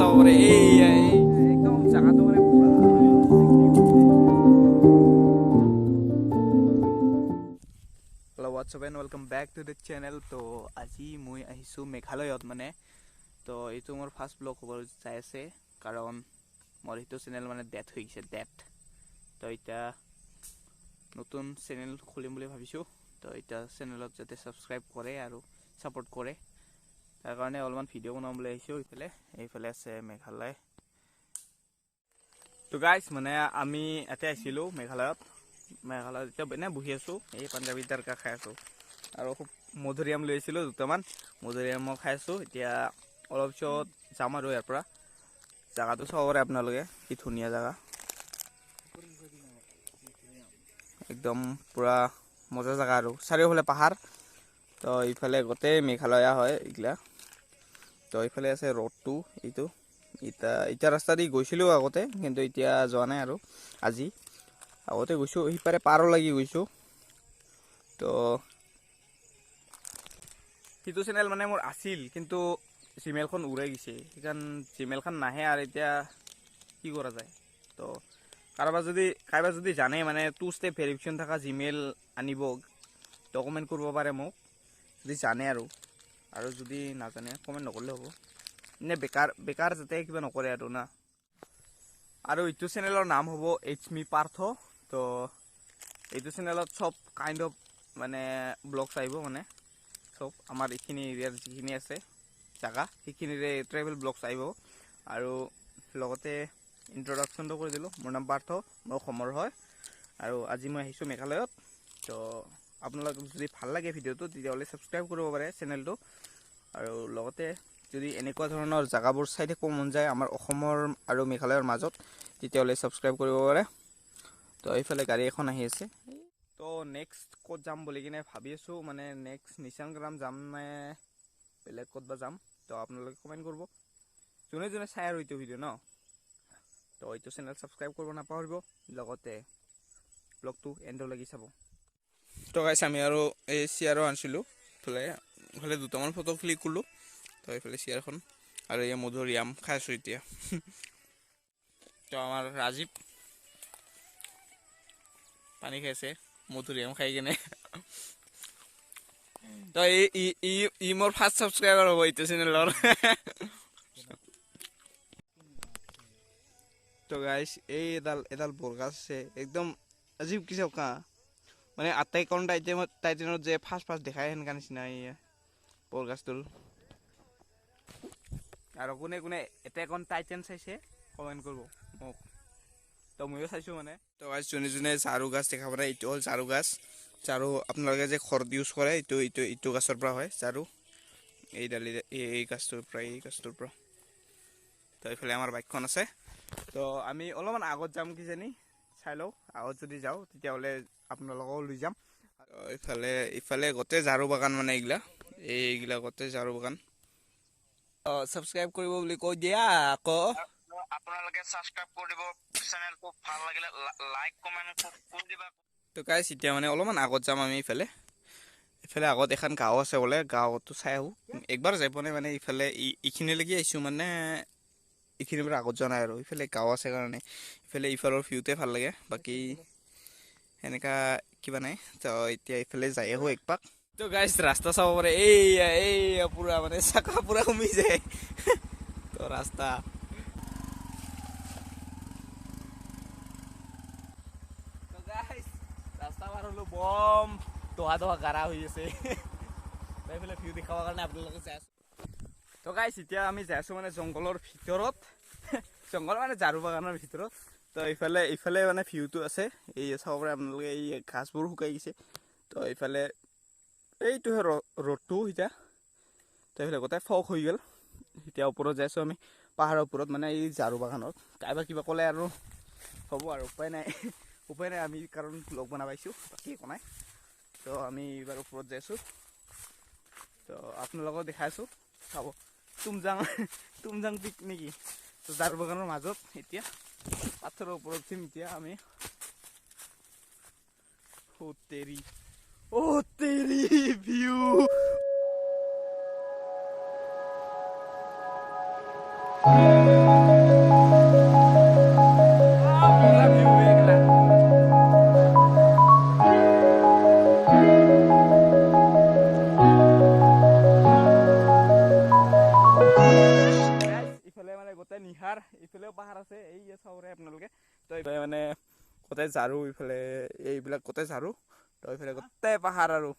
চাব পাৰে একদম জাগাটো মানে পুৰা hello' what's up and welcome back to the channel. তো আজি মই আহিছোঁ মেঘালয়ত মানে। তো এইটো মোৰ ফাৰ্ষ্ট ব্লগ হ'ব যাই আছে, কাৰণ মোৰ সেইটো চেনেল মানে ডেথ হৈ গৈছে ডেথ। তো এতিয়া নতুন চেনেল খুলিম বুলি ভাবিছোঁ। তো এতিয়া চেনেলত যাতে ছাবস্ক্ৰাইব কৰে আৰু ছাপোৰ্ট কৰে, তাৰ কাৰণে অলপমান ভিডিঅ' বনাম বুলি আহিছোঁ। এইফালে আছে মেঘালয়। তো গাইজ মানে আমি ইয়াতে আহিছিলোঁ মেঘালয়ত এতিয়া এনে বহি আছোঁ, এই পাঞ্জাবী তাৰ্কা খাই আছোঁ আৰু খুব মধুৰিআম লৈ আহিছিলোঁ দুটামান, মধুৰিআমো খাই আছোঁ। এতিয়া অলপ পিছত যাম আৰু ইয়াৰ পৰা। জেগাটো চাব পাৰে আপোনালোকে, কি ধুনীয়া জেগা, একদম পূৰা মজা জেগা আৰু চাৰিওফালে পাহাৰ। তো ইফালে গোটেই মেঘালয়া হয় এইগিলা। তো এইফালে আছে ৰোডটো, এতিয়া ৰাস্তা দি গৈছিলোঁ আগতে, কিন্তু এতিয়া যোৱা নাই আৰু আজি। আগতে গৈছোঁ, সিপাৰে পাৰো লাগি গৈছোঁ। তো সেইটো চেনেল মানে মোৰ আছিল, কিন্তু জিমেইলখন উৰাই গৈছে, সেইকাৰণ জিমেইলখন নাহে আৰু এতিয়া কি কৰা যায়। তো কাৰোবাৰ যদি জানে মানে 2 ষ্টেপ ভেৰিফিকেশ্যন থকা জিমেইল আনিব, ডকুমেণ্ট কৰিব পাৰে মোক, যদি জানে আৰু যদি নাজানে কমেণ্ট নকৰিলে হ'ব। এনে বেকাৰ যাতে কিবা নকৰে আৰু না। আৰু এইটো চেনেলৰ নাম হ'ব এইচ মি পাৰ্থ। তো এইটো চেনেলত চব কাইণ্ড অফ মানে ব্লগছ আহিব, মানে চব আমাৰ এইখিনি এৰিয়াৰ যিখিনি আছে জেগা, সেইখিনিৰে ট্ৰেভেল ব্লগছ আহিব। আৰু লগতে ইন্ট্ৰডাকশ্যনটো কৰি দিলোঁ, মোৰ নাম পাৰ্থ, মই অসমৰ হয়, আৰু আজি মই আহিছোঁ মেঘালয়ত। তো আপোনালোকক যদি ভাল লাগে ভিডিঅ'টো, তেতিয়াহ'লে ছাবস্ক্ৰাইব কৰিব পাৰে চেনেলটো। আৰু লগতে যদি এনেকুৱা ধৰণৰ জেগাবোৰ চাই থাকিব মন যায় আমাৰ অসমৰ আৰু মেঘালয়ৰ মাজত, তেতিয়াহ'লে ছাবস্ক্ৰাইব কৰিব পাৰে। তো এইফালে গাড়ী এখন আহি আছে। তো নেক্সট ক'ত যাম বুলি কিনে ভাবি আছোঁ, মানে নেক্সট নিচান গ্ৰাম যাম নে বেলেগ ক'ত বা যাম। তো আপোনালোকে কমেণ্ট কৰিব, যোনে যোনে চাই আৰু এইটো ভিডিঅ' ন। তো এইটো চেনেল ছাবস্ক্ৰাইব কৰিব নাপাহৰিব, লগতে ব্লগটো এণ্ডলৈকে চাব। তো গাইছ আমি আৰু এই চেয়াৰো আনিছিলোঁ, এইফালে দুটামান ফটো ক্লিক কৰিলোঁ। তো এইফালে চেয়াৰখন আৰু এই মধুৰিআম খাই আছোঁ এতিয়া। তো আমাৰ ৰাজীৱ পানী খাইছে মধুৰিআম খাই কিনে। তো ই মোৰ ফাৰ্ষ্ট ছাবস্ক্ৰাইবাৰ হ'ব এইটো চেনেলৰ। তো গাইছ এই এডাল বৰগাছ আছে, একদম আজিব কি চাওক কা, মানে আটাইকন টাইটেনত যে ফাৰ্ষ্ট দেখায় সেনেকা নিচিনা এই বৰগাছটোৰ। আৰু কোনে কোনে এটেক অন টাইটেন চাইছে কমেণ্ট কৰিব মোক। তো ময়ো চাইছোঁ মানে। তো গাইছ যোনে যোনে ঝাৰু গাছ দেখা পায়, এইটো হ'ল ঝাৰু গাছ। ঝাৰু আপোনালোকে যে ঘৰত ইউজ কৰে, এইটো গাছৰ পৰা হয় ঝাৰু, এই গাছটোৰ পৰা। তো এইফালে আমাৰ বাইকখন আছে। তো আমি অলপমান আগত যাম কিজানি, চাই লওঁ। আগত যদি যাওঁ তেতিয়াহ'লে আপোনালোকও লৈ যাম। ইফালে গোটেই ঝাৰু বাগান, মানে এইগিলা গোটেই ঝাৰু বাগান। ছাবস্ক্ৰাইব কৰিব বুলি কৈ দিয়া আকৌ। আপোনালোকে ছাবস্ক্ৰাইব কৰি দিব, চেনেলটো ভাল লাগিলে লাইক কমেণ্ট কৰি দিবা। তো গাইছ এতিয়া মানে অলপমান আগত যাম আমি। ইফালে আগত এখন গাঁও আছে বোলে, গাঁৱতো চাই আহোঁ। একবাৰ যাই পোৱা নাই মানে, এইখিনিলৈকে আহিছোঁ, মানে এইখিনিৰ পৰা আগত যোৱা নাই আৰু। ইফালে গাঁও আছে কাৰণে ইফালৰ ভিউটোৱে ভাল লাগে, বাকী সেনেকা কিবা নাই। তো এতিয়া ইফালে যাই আহোঁ একপাক। তো গাইছ ৰাস্তা চাব পাৰে, এইয়া পুৰা মানে চাকা পুৰা কমি যায়। তো ৰাস্তা পাৰ হ'লোঁ, বম দহা গাৰা হৈ আছে। এইফালে ভিউ দেখাবৰ কাৰণে আপোনালোকে যাই আছোঁ। তো গাইছ এতিয়া আমি যাই আছোঁ মানে জংঘলৰ ভিতৰত, জংঘল মানে ঝাৰু বাগানৰ ভিতৰত। তো ইফালে মানে ভিউটো আছে, এই চাব পাৰে আপোনালোকে, এই ঘাঁহবোৰ শুকাই গৈছে। তো এইটোহে ৰ'দটো এতিয়া। তো এইফালে গোটেই ফগ হৈ গ'ল। এতিয়া ওপৰত যাই আছোঁ আমি, পাহাৰৰ ওপৰত, মানে এই ঝাৰু বাগানত। কাইবা কিবা ক'লে আৰু হ'ব আৰু উপায় নাই, আমি কাৰণ লগ বনাই পাইছোঁ, বাকী একো নাই। তো আমি এইবাৰ ওপৰত যাই আছোঁ। তো আপোনালোকক দেখাই আছোঁ, চাব। তুমজাং পিক নেকি? তো ঝাৰু বাগানৰ মাজত এতিয়া পাথৰৰ ওপৰত উঠিম এতিয়া আমি। অ' তেৰি ভিউ। ইফালে মানে গোটেই নিহাৰ ইফালেও পাহাৰ আছে এই চাবৰে আপোনালোকে তো এইফালে মানে গোটেই ঝাৰু ইফালে এইবিলাক গোটেই ঝাৰু তো এইফালে গোটেই পাহাৰ আৰু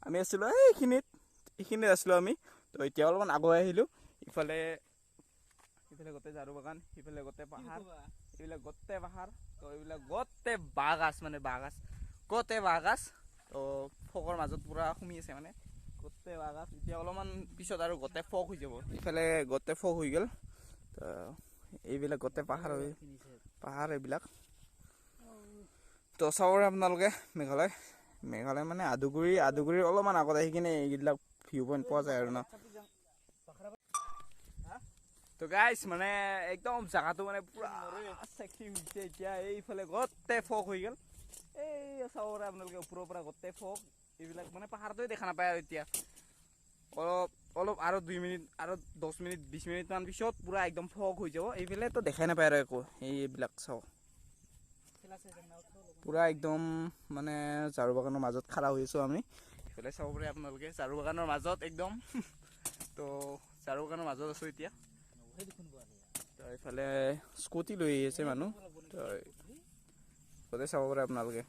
আমি আছিলোঁ এইখিনিত আছিলোঁ আমি তো এতিয়া অলপমান আগুৱাই আহিলোঁ ইফালে গোটেই ঝাৰু বাগান সিফালে গোটেই পাহাৰ এইবিলাক গোটেই পাহাৰ তো এইবিলাক গোটেই বাঁহগাছ মানে বাঁহগাছ গোটেই বাঁহগাছ তো ফকৰ মাজত পূৰা সুমি আছে মানে গোটেই বাঁহগাছ এতিয়া অলপমান পিছত আৰু গোটেই ফক হৈ যাব ইফালে গোটেই ফক হৈ গ'ল তো এইবিলাক গোটেই পাহাৰ এইবিলাক তো চাব আপোনালোকে মেঘালয় মানে আদুগুৰিৰ অলপমান আগত আহি কিনে এইবিলাক ভিউ পইণ্ট পোৱা যায় আৰু ন তো গাইছ মানে একদম জাগাটো মানে পুৰা চেক্সি হৈছে এতিয়া এইফালে গোটেই ফক হৈ গ'ল এই চাব আপোনালোকে ওপৰৰ পৰা গোটেই ফক এইবিলাক মানে পাহাৰটোৱে দেখা নাপায় আৰু এতিয়া অলপ আৰু 2 মিনিট আৰু 10 মিনিট 20 মিনিটমান পিছত পুৰা একদম ফগ হৈ যাব এইফালেতো দেখাই নাপায় আৰু একো এইবিলাক চাওঁ পুৰা একদম মানে ঝাৰু বাগানৰ মাজত খাৰা হৈ আছোঁ আমি এইফালে চাব পাৰে আপোনালোকে ঝাৰু বাগানৰ মাজত একদম তো ঝাৰু বাগানৰ মাজত আছোঁ এতিয়া তো এইফালে স্কুটি লৈ আহি আছে মানুহ তো গোটেই চাব পাৰে আপোনালোকে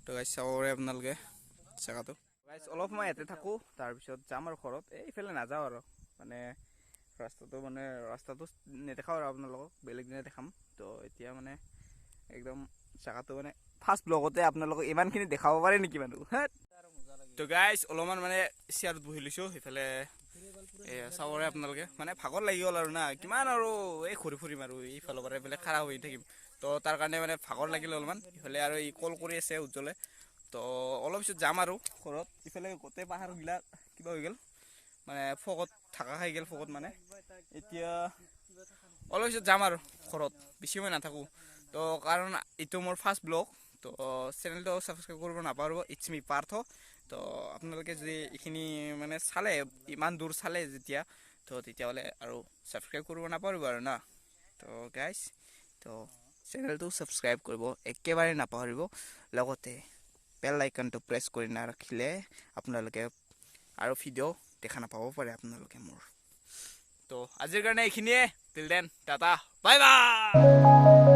তো গাইছ চাব পাৰে আপোনালোকে জেগাটো গাইছ অলপ সময় ইয়াতে থাকোঁ তাৰপিছত যাম আৰু ঘৰত এইফালে নাযাওঁ আৰু মানে ৰাস্তাটো নেদেখাওঁ আৰু আপোনালোকক বেলেগ দিনা দেখাম তো এতিয়া মানে একদম জেগাটো মানে ফাৰ্ষ্ট ব্লগতে আপোনালোকক ইমানখিনি দেখাব পাৰে নেকি মানুহ তো গাইছ অলপমান মানে চেয়াৰত বহি লৈছোঁ সেইফালে চাব পাৰে আপোনালোকে মানে ভাগৰ লাগি গ'ল আৰু না কিমান আৰু এই ঘূৰি ফুৰিম আৰু এইফালৰ পৰা এইফালে খাৰা হৈ থাকিম তো তাৰ কাৰণে মানে ভাগৰ লাগিল অলপমান ইফালে আৰু ই কল কৰি আছে উজ্জ্বলে তো অলপ পিছত যাম আৰু ঘৰত ইফালে গোটেই পাহাৰবিলাক কিবা হৈ গ'ল মানে ফকত ঢাকা খাই গ'ল ফকত মানে এতিয়া অলপ পিছত যাম আৰু ঘৰত বেছি সময় নাথাকোঁ তো কাৰণ এইটো মোৰ ফাৰ্ষ্ট ব্লগ তো চেনেলটো ছাবস্ক্ৰাইব কৰিব নাপাহৰিব ইটছ মি পাৰ্থ তো আপোনালোকে যদি এইখিনি মানে চালে ইমান দূৰ চালে যেতিয়া তো তেতিয়াহ'লে আৰু ছাবস্ক্ৰাইব কৰিব নাপাহৰিব আৰু না তো গাইছ তো চেনেলটো ছাবস্ক্ৰাইব কৰিব একেবাৰে নাপাহৰিব লগতে বেল আইকনটো প্ৰেছ কৰি নাৰাখিলে আপোনালোকে আৰু ভিডিঅ' দেখা নাপাব পাৰে আপোনালোকে মোৰ তো আজিৰ কাৰণে এইখিনিয়ে till then tata bye bye